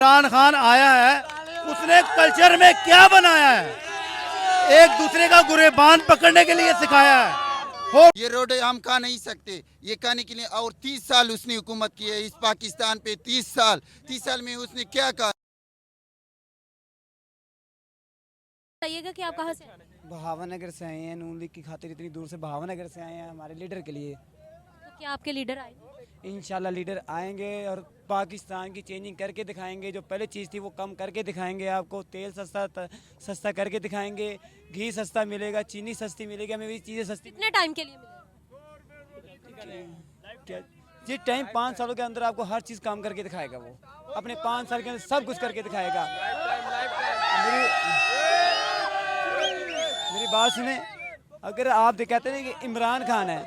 इमरान खान आया है, उसने कल्चर में क्या बनाया है? एक दूसरे का गुरेबान पकड़ने के लिए सिखाया है। ये रोड हम कहा नहीं सकते, ये कहने के लिए। और 30 साल उसने हुकूमत की है इस पाकिस्तान पे। 30 साल में उसने क्या कहा? बताइएगा कि आप कहाँ से भावनगर से आए हैं। नून लीग की खातिर इतनी दूर से भावनगर से आए हैं हमारे लीडर के लिए। तो क्या आपके लीडर आए? इंशाल्लाह लीडर आएंगे और पाकिस्तान की चेंजिंग करके दिखाएंगे। जो पहले चीज़ थी वो कम करके दिखाएंगे। आपको तेल सस्ता करके दिखाएंगे, घी सस्ता मिलेगा, चीनी सस्ती मिलेगी, हमें भी चीज़ें सस्ती। कितने टाइम के लिए मिले? जिस टाइम 5 सालों के अंदर आपको हर चीज़ काम करके दिखाएगा। वो अपने 5 साल के अंदर सब कुछ करके दिखाएगा। मेरी बात सुने। अगर आप कहते हैं कि इमरान खान है,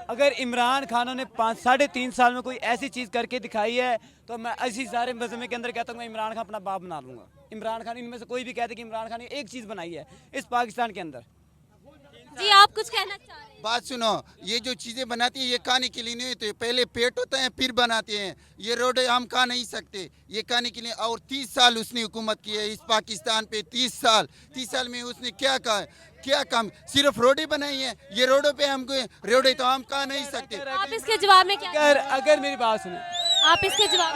अगर इमरान खान ने 3.5 साल में कोई ऐसी चीज़ करके दिखाई है तो मैं ऐसी सारे मजमे के अंदर कहता हूँ मैं इमरान खान अपना बाप बना लूँगा। इमरान खान, इनमें से कोई भी कहते कि इमरान खान ने एक चीज़ बनाई है इस पाकिस्तान के अंदर। जी आप कुछ कहना चाह रहे हैं? बात सुनो, ये जो चीज़ें बनाती है ये खाने के लिए नहीं होते। पहले पेट होता है फिर बनाते हैं। ये रोड हम खा नहीं सकते, ये खाने के लिए। और 30 साल उसने हुकूमत की है इस पाकिस्तान पे। 30 साल में उसने क्या कहा? क्या काम? सिर्फ रोडें बनाई है। ये रोडों पे हमको रोडें तो हम खा नहीं सकते। आप इसके जवाब में क्या? अगर मेरी बात सुने, आप इसके जवाब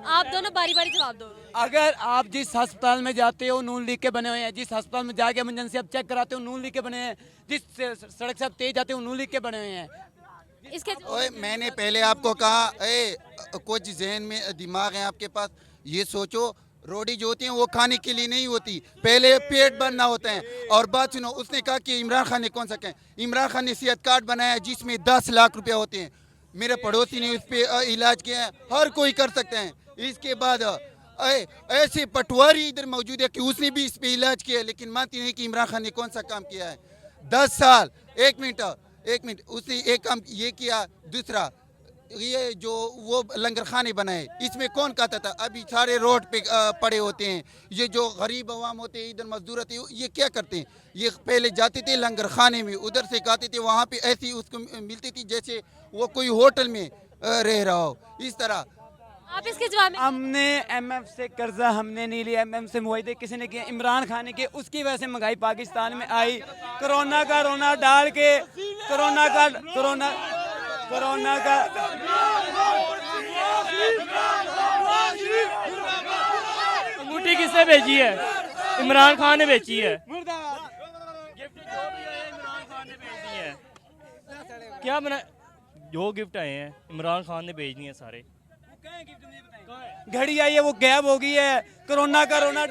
आप दोनों बारी बारी जवाब दो। अगर आप जिस अस्पताल में जाते हो नून लीग के बने हुए हैं, जिस अस्पताल में जाके इमरजेंसी आप चेक कराते हो नून लीग के बने हैं, जिस सड़क से आप तेज जाते हो नून लीग के बने हुए हैं। इसके ओए मैंने पहले आपको कहा, कुछ जहन में दिमाग है आपके पास। ये सोचो रोटी जो होती है वो खाने के लिए नहीं होती, पहले पेट भरना होता है। और बात सुनो, उसने कहा कि इमरान खान ने कौन सा कहा? इमरान खान ने सेहत कार्ड बनाया जिसमें 10 लाख रुपया होते हैं। मेरे पड़ोसी ने उस पर इलाज किया है, हर कोई कर सकते हैं। इसके बाद ऐसे पटवारी इधर मौजूद है कि उसने भी इस पे इलाज किया है, लेकिन मानती नहीं कि इमरान खान ने कौन सा काम किया है। 10 साल। एक मिनट, उसने एक काम ये किया। दूसरा, ये जो वो लंगर खाने बनाए, इसमें कौन कहता था? अभी सारे रोड पे पड़े होते हैं। ये जो गरीब अवाम होते हैं, इधर मजदूर होते हैं, ये क्या करते हैं? ये पहले जाते थे लंगर खाने में, उधर से खाते थे, वहाँ पे ऐसी उसको मिलती थी जैसे वो कोई होटल में रह रहा हो। इस तरह आप इसके जवाब में हमने एमएफ से कर्जा हमने नहीं लिया, एमएफ से मुआहदे किसी ने किया? इमरान खान ने किए। उसकी वजह से महंगाई पाकिस्तान में आई। कोरोना का रोना डाल के कोरोना का अंगूठी किसने भेजी है? इमरान खान ने भेजी है। क्या बना? जो गिफ्ट आए हैं इमरान खान ने भेजनी है सारे। घड़ी आई है वो गायब हो गई है। कोरोना का रोना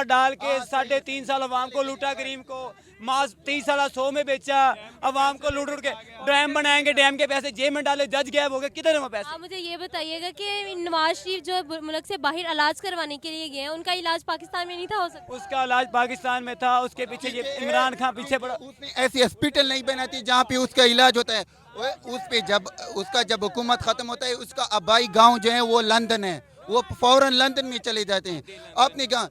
डाल के 3.5 साल अवाम को लूटा, गरीब को मास 30 साल 100 में बेचा, अवाम को लूट के डैम बनाएंगे, डैम के पैसे जेब में डाले, जज गायब हो गए। किधर है वो पैसे? आप मुझे ये बताइएगा कि नवाज शरीफ जो मुल्क से बाहर इलाज करवाने के लिए गए हैं, उनका इलाज पाकिस्तान में नहीं था हो सकता? उसका इलाज पाकिस्तान में था, उसके पीछे ये इमरान खान पीछे पड़ा। उसने ऐसी हॉस्पिटल नहीं बनाती जहाँ पे उसका इलाज होता है। उस पे जब हुकूमत खत्म होता है, उसका आबाई गांव जो है वो लंदन है, वो फौरन लंदन में चले जाते हैं। अपने गांव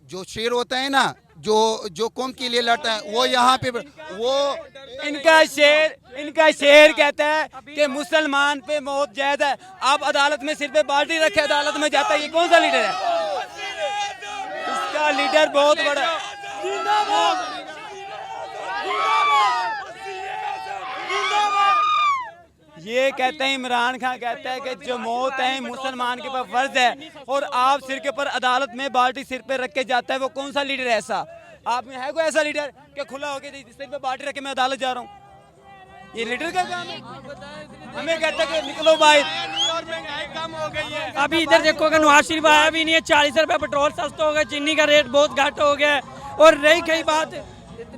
जो शेर होता है ना, जो कौम के लिए लड़ता है, वो यहाँ पे वो इनका शेर कहता है कि मुसलमान पे मौत जायज है। आप अदालत में सिर पे बाल्टी रखे अदालत में जाता है। ये कौन सा लीडर है? इसका लीडर बहुत बड़ा है। ये कहते हैं, इमरान खान कहता है कि जो मौत है मुसलमान के ऊपर फर्ज है, और आप सिर के ऊपर अदालत में बाल्टी सिर पे रख के जाता है। वो कौन सा लीडर है ऐसा? आप में है कोई ऐसा लीडर कि खुला होके सिर पे बाल्टी रख के मैं अदालत जा रहा हूँ? ये लीडर का काम है? हमें कहता है कि निकलो भाई, कम हो गई है। अभी इधर देखो कि नवाज शरीफ आया भी नहीं है, 40 रुपए पेट्रोल सस्ता हो गया, चीनी का रेट बहुत घट हो गया। और रही कई बात,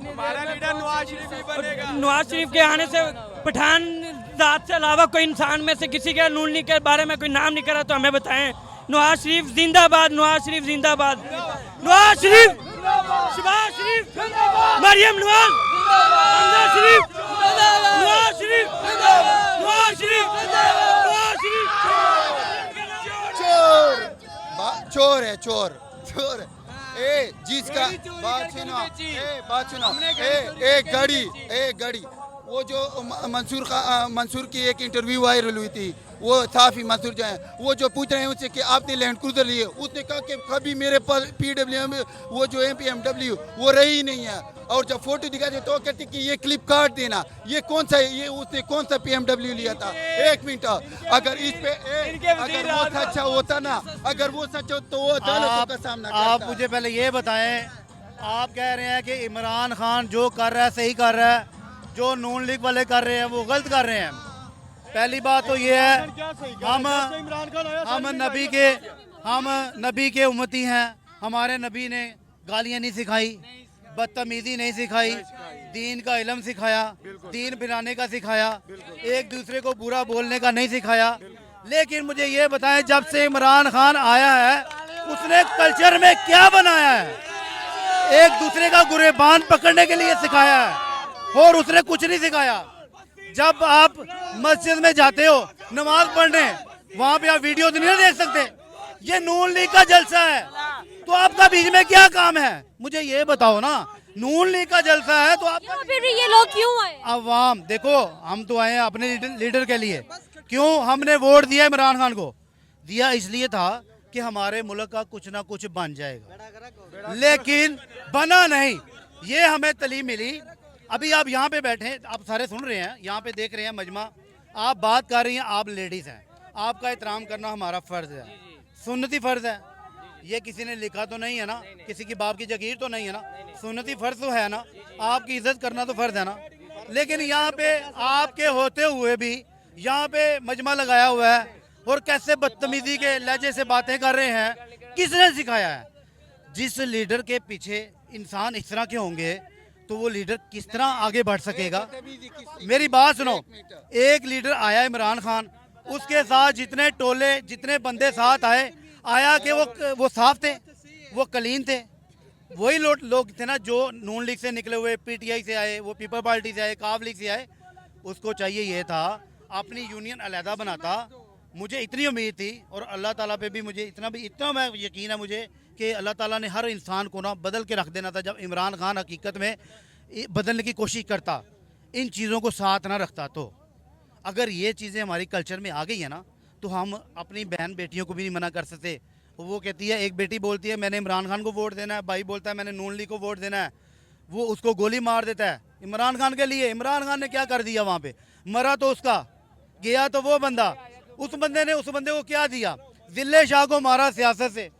हमारा लीडर नवाज शरीफ ही बनेगा। नवाज शरीफ के आने से पठान जात से अलावा कोई इंसान में से किसी के नून लीग के बारे में कोई नाम नहीं करा तो हमें बताएं। नवाज शरीफ जिंदाबाद, नवाज शरीफ जिंदाबाद, नवाज शरीफ, शहबाज शरीफ, मरियम नवाज, नवाज शरीफ, नवाज शरीफ, नवाज शरीफ, नवाज शरीफ। चोर है, चोर। जिसका बात सुनो, एक घड़ी वो जो मंसूर की एक इंटरव्यू वायरल हुई थी, वो साफी मंसूर जो है, वो जो पूछ रहे हैं उससे कि आपने लैंड क्रूजर लिए, उसने कहा कि कभी मेरे पास PWM वो जो MPMW वो रही ही नहीं है। और जब फोटो दिखाते तो कहते कि ये क्लिप काट देना, ये कौन सा, ये उसने कौन सा PMW लिया था। एक मिनट, अगर इस पे अगर वो सच्चा होता ना, अगर वो सच हो तो वो अदालतों का सामना आप करता। मुझे पहले ये बताएं, आप कह रहे हैं कि इमरान खान जो कर रहा है सही कर रहा है, जो नून लीग वाले कर रहे हैं वो गलत कर रहे हैं। पहली बात तो ये है, हम नबी के उम्मती हैं। हमारे नबी ने गालियां नहीं सिखाई, बदतमीजी नहीं सिखाई, दीन का इल्म सिखाया, दीन पिलाने का सिखाया, एक दूसरे को बुरा बोलने का नहीं सिखाया। लेकिन मुझे ये बताएं, जब से इमरान खान आया है उसने कल्चर में क्या बनाया है? एक दूसरे का गुरेबान पकड़ने के लिए सिखाया है और उसने कुछ नहीं सिखाया। जब आप मस्जिद में जाते हो नमाज पढ़ने, वहां पे आप वीडियो तो नहीं देख सकते। ये नून लीग का जलसा है, तो आपका बीच में क्या काम है? मुझे ये बताओ ना, नून लीग का जलसा है तो आप क्यों फिर ये लोग क्यों आए? अवाम देखो, हम तो आए हैं अपने लीडर के लिए। क्यों हमने वोट दिया इमरान खान को? दिया इसलिए था कि हमारे मुल्क का कुछ ना कुछ बन जाएगा, लेकिन बना नहीं। ये हमें तलीम मिली। अभी आप यहाँ पे बैठे, आप सारे सुन रहे हैं, यहाँ पे देख रहे हैं मजमा, आप बात कर रही हैं, आप लेडीज हैं, आपका एहतराम करना हमारा फर्ज है, सुन्नती फर्ज है। ये किसी ने लिखा तो नहीं है ना, किसी की बाप की जागीर तो नहीं है ना, सुन्नती फर्ज तो है ना, आपकी इज्जत करना तो फर्ज है ना। लेकिन यहाँ पे आपके होते हुए भी यहाँ पे मजमा लगाया हुआ है और कैसे बदतमीजी के लहजे से बातें कर रहे हैं। किसने सिखाया है? जिस लीडर के पीछे इंसान इस तरह के होंगे तो वो लीडर किस तरह आगे बढ़ सकेगा? मेरी बात सुनो, एक लीडर आया इमरान खान, उसके साथ जितने टोले जितने बंदे साथ आया कि वो साफ थे, वो कलीन थे। वही लोग थे ना जो नून लीग से निकले हुए, PTI से आए, वो पीपल पार्टी से आए, काफ लीग से आए। उसको चाहिए ये था अपनी यूनियन अलहदा बनाता। मुझे इतनी उम्मीद थी और अल्लाह ताला पे भी मुझे इतना मैं यकीन है मुझे कि अल्लाह ताला ने हर इंसान को ना बदल के रख देना था। जब इमरान खान हकीकत में बदलने की कोशिश करता, इन चीज़ों को साथ ना रखता, तो अगर ये चीज़ें हमारी कल्चर में आ गई है ना, तो हम अपनी बहन बेटियों को भी नहीं मना कर सकते। वो कहती है, एक बेटी बोलती है मैंने इमरान खान को वोट देना है, भाई बोलता है मैंने नून लीग को वोट देना है, वो उसको गोली मार देता है इमरान खान के लिए। इमरान खान ने क्या कर दिया वहाँ पे? मरा तो उसका, गया तो वो बंदा, उस बंदे ने उस बंदे को क्या दिया? जिले शाह को मारा सियासत से,